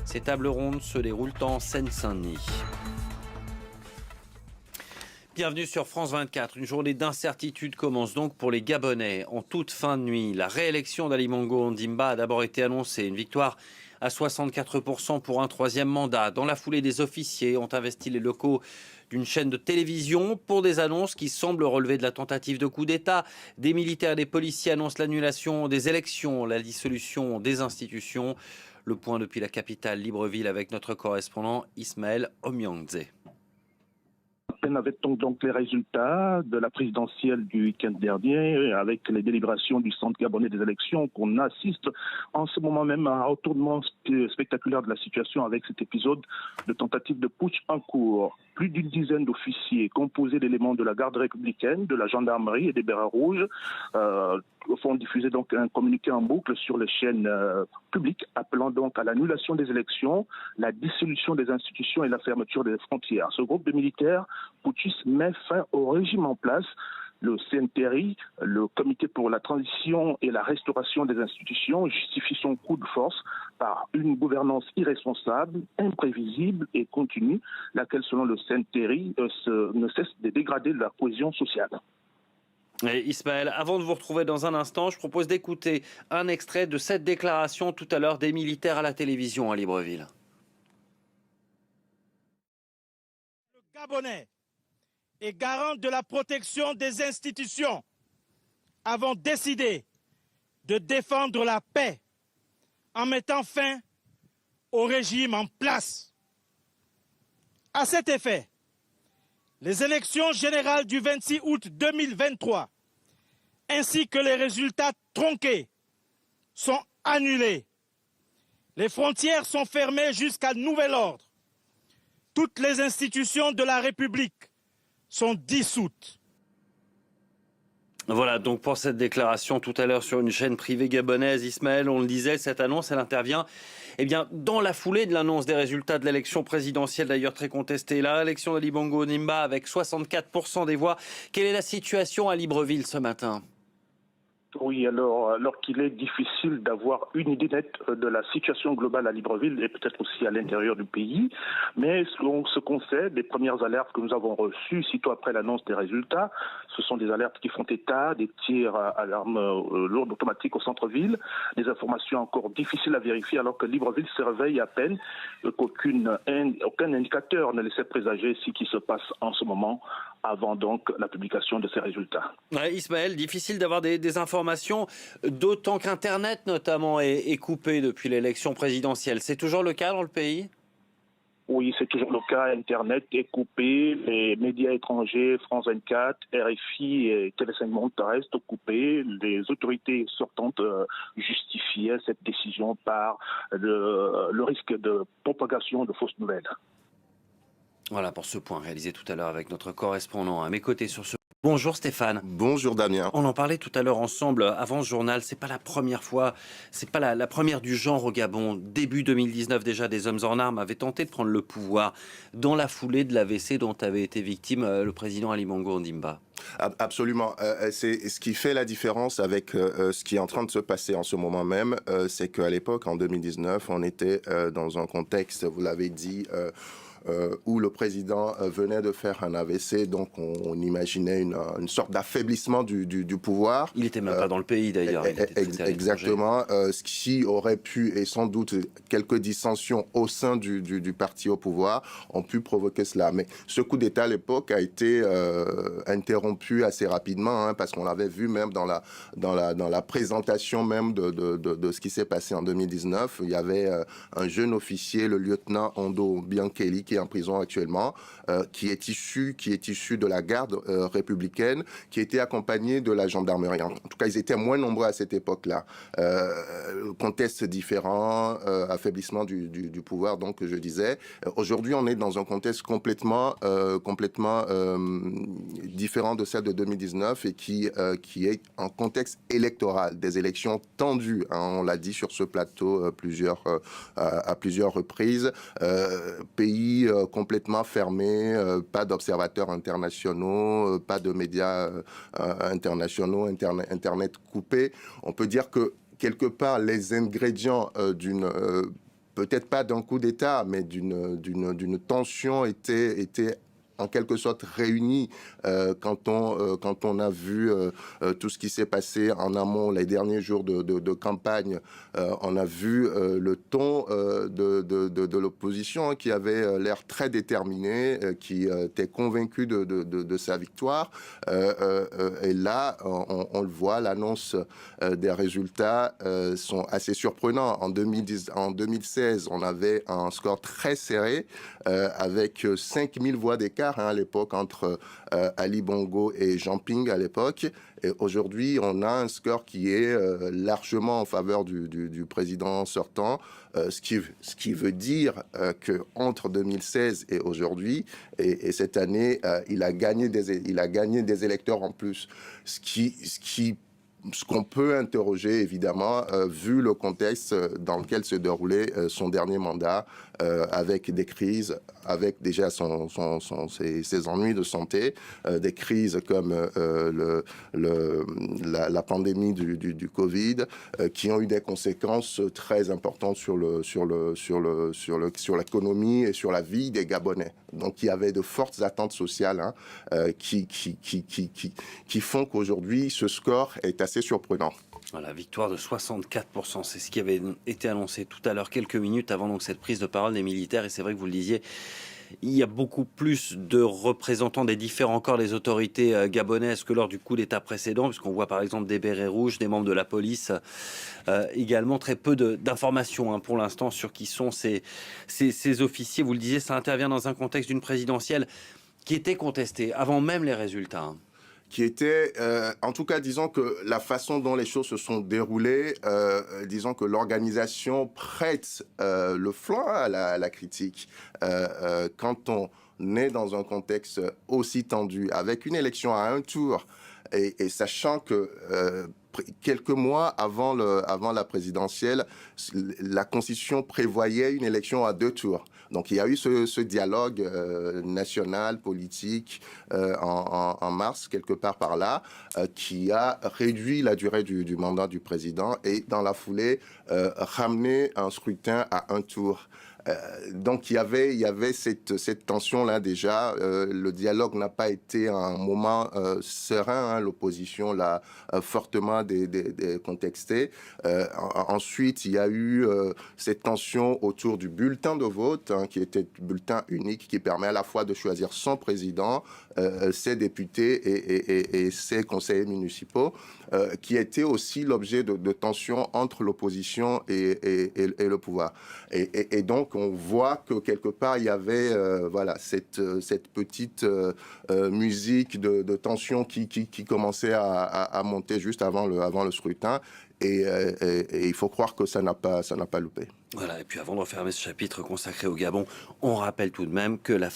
Ces tables rondes se déroulent en Seine-Saint-Denis. Bienvenue sur France 24. Une journée d'incertitude commence donc pour les Gabonais. En toute fin de nuit, la réélection d'Ali Bongo Ondimba a d'abord été annoncée. Une victoire à 64% pour un troisième mandat. Dans la foulée, des officiers ont investi les locaux d'une chaîne de télévision pour des annonces qui semblent relever de la tentative de coup d'État. Des militaires et des policiers annoncent l'annulation des élections, la dissolution des institutions. Le point depuis la capitale Libreville avec notre correspondant Ismaël Omiangze. Avec donc les résultats de la présidentielle du week-end dernier, avec les délibérations du Centre gabonais des élections, qu'on assiste en ce moment même à un retournement spectaculaire de la situation avec cet épisode de tentative de putsch en cours. Plus d'une dizaine d'officiers composés d'éléments de la garde républicaine, de la gendarmerie et des Bérets rouges font diffuser donc un communiqué en boucle sur les chaînes publiques appelant donc à l'annulation des élections, la dissolution des institutions et la fermeture des frontières. Ce groupe de militaires putschistes met fin au régime en place. Le CNTRI, le Comité pour la transition et la restauration des institutions, justifie son coup de force par une gouvernance irresponsable, imprévisible et continue, laquelle, selon le CNTRI, ne cesse de dégrader la cohésion sociale. Et Ismaël, avant de vous retrouver dans un instant, je propose d'écouter un extrait de cette déclaration tout à l'heure des militaires à la télévision à Libreville. Le Gabonais est garant de la protection des institutions, avons décidé de défendre la paix en mettant fin au régime en place. À cet effet, les élections générales du 26 août 2023 ainsi que les résultats tronqués sont annulés. Les frontières sont fermées jusqu'à nouvel ordre. Toutes les institutions de la République sont dissoutes. Voilà donc pour cette déclaration tout à l'heure sur une chaîne privée gabonaise. Ismaël, on le disait, cette annonce, elle intervient dans la foulée de l'annonce des résultats de l'élection présidentielle, d'ailleurs très contestée. La réélection d'Ali Bongo Ondimba avec 64% des voix. Quelle est la situation à Libreville ce matin ? Oui, alors qu'il est difficile d'avoir une idée nette de la situation globale à Libreville et peut-être aussi à l'intérieur du pays, mais ce qu'on sait, les premières alertes que nous avons reçues sitôt après l'annonce des résultats, ce sont des alertes qui font état des tirs à l'arme lourde automatique au centre-ville, des informations encore difficiles à vérifier alors que Libreville se réveille à peine, aucun indicateur ne laissait présager ce qui se passe en ce moment avant donc la publication de ces résultats. Ouais, Ismaël, difficile d'avoir des informations, d'autant qu'Internet notamment est coupé depuis l'élection présidentielle. C'est toujours le cas dans le pays ? Oui, c'est toujours le cas. Internet est coupé. Les médias étrangers, France 24, RFI et Télé5 Monde restent coupés. Les autorités sortantes justifiaient cette décision par le risque de propagation de fausses nouvelles. Voilà pour ce point réalisé tout à l'heure avec notre correspondant à mes côtés sur ce. Bonjour Stéphane. Bonjour Damien. On en parlait tout à l'heure ensemble avant ce journal. C'est pas la première fois, c'est pas la première du genre au Gabon. Début 2019 déjà, des hommes en armes avaient tenté de prendre le pouvoir dans la foulée de l'AVC dont avait été victime le président Ali Bongo Ondimba. Absolument. C'est ce qui fait la différence avec ce qui est en train de se passer en ce moment même. C'est qu'à l'époque, en 2019, on était dans un contexte, vous l'avez dit, où le président venait de faire un AVC, donc on imaginait une sorte d'affaiblissement du pouvoir. Il n'était même pas dans le pays d'ailleurs. Exactement, ce qui aurait pu, et sans doute quelques dissensions au sein du parti au pouvoir, ont pu provoquer cela. Mais ce coup d'État à l'époque a été interrompu assez rapidement, parce qu'on l'avait vu même dans la présentation même de ce qui s'est passé en 2019. Il y avait un jeune officier, le lieutenant Ondo Biankeli, qui est en prison actuellement, qui est issu de la garde républicaine, qui était accompagné de la gendarmerie. En tout cas, ils étaient moins nombreux à cette époque-là. Contexte différent, affaiblissement du pouvoir, donc je disais. Aujourd'hui, on est dans un contexte complètement différent de celle de 2019 et qui est un contexte électoral, des élections tendues. On l'a dit sur ce plateau à plusieurs reprises. Pays complètement fermé, pas d'observateurs internationaux, pas de médias internationaux, Internet coupé. On peut dire que quelque part, les ingrédients d'une peut-être pas d'un coup d'État, mais d'une tension était en quelque sorte réunis quand on a vu tout ce qui s'est passé en amont les derniers jours de campagne. On a vu le ton de l'opposition qui avait l'air très déterminé, qui était convaincu de sa victoire. Et là, on le voit, l'annonce des résultats sont assez surprenants. En 2016, on avait un score très serré avec 5000 voix d'écart à l'époque entre Ali Bongo et Jean Ping à l'époque. Et aujourd'hui, on a un score qui est largement en faveur du président sortant, ce qui veut dire qu'entre 2016 et aujourd'hui, et cette année, il a gagné des électeurs en plus, ce qu'on peut interroger, évidemment, vu le contexte dans lequel se déroulait son dernier mandat, avec des crises, avec déjà ses ennuis de santé, des crises comme la pandémie du Covid, qui ont eu des conséquences très importantes sur l'économie et sur la vie des Gabonais. Donc, il y avait de fortes attentes sociales qui font qu'aujourd'hui, ce score est assez surprenant. Voilà, victoire de 64%, c'est ce qui avait été annoncé tout à l'heure, quelques minutes avant donc cette prise de parole des militaires. Et c'est vrai que vous le disiez, il y a beaucoup plus de représentants des différents corps des autorités gabonaises que lors du coup d'État précédent, puisqu'on voit par exemple des bérets rouges, des membres de la police, également très peu d'informations pour l'instant sur qui sont ces officiers. Vous le disiez, ça intervient dans un contexte d'une présidentielle qui était contestée avant même les résultats. Qui était, en tout cas, disons que la façon dont les choses se sont déroulées, disons que l'organisation prête le flanc à la critique. Quand on est dans un contexte aussi tendu, avec une élection à un tour, et sachant que quelques mois avant la présidentielle, la Constitution prévoyait une élection à 2 tours. Donc, il y a eu ce dialogue national, politique, en mars, quelque part par là, qui a réduit la durée du mandat du président et, dans la foulée, ramené un scrutin à 1 tour. Donc, il y avait cette tension-là déjà. Le dialogue n'a pas été un moment serein. L'opposition l'a fortement contexté. Ensuite, il y a eu cette tension autour du bulletin de vote, qui était un bulletin unique qui permet à la fois de choisir son président, ses députés et ses conseillers municipaux, qui était aussi l'objet de tensions entre l'opposition et le pouvoir. Et donc, on voit que quelque part, il y avait cette petite musique de tension qui commençait à monter juste avant le scrutin. Et il faut croire que ça n'a pas loupé. Voilà, et puis avant de refermer ce chapitre consacré au Gabon, on rappelle tout de même que la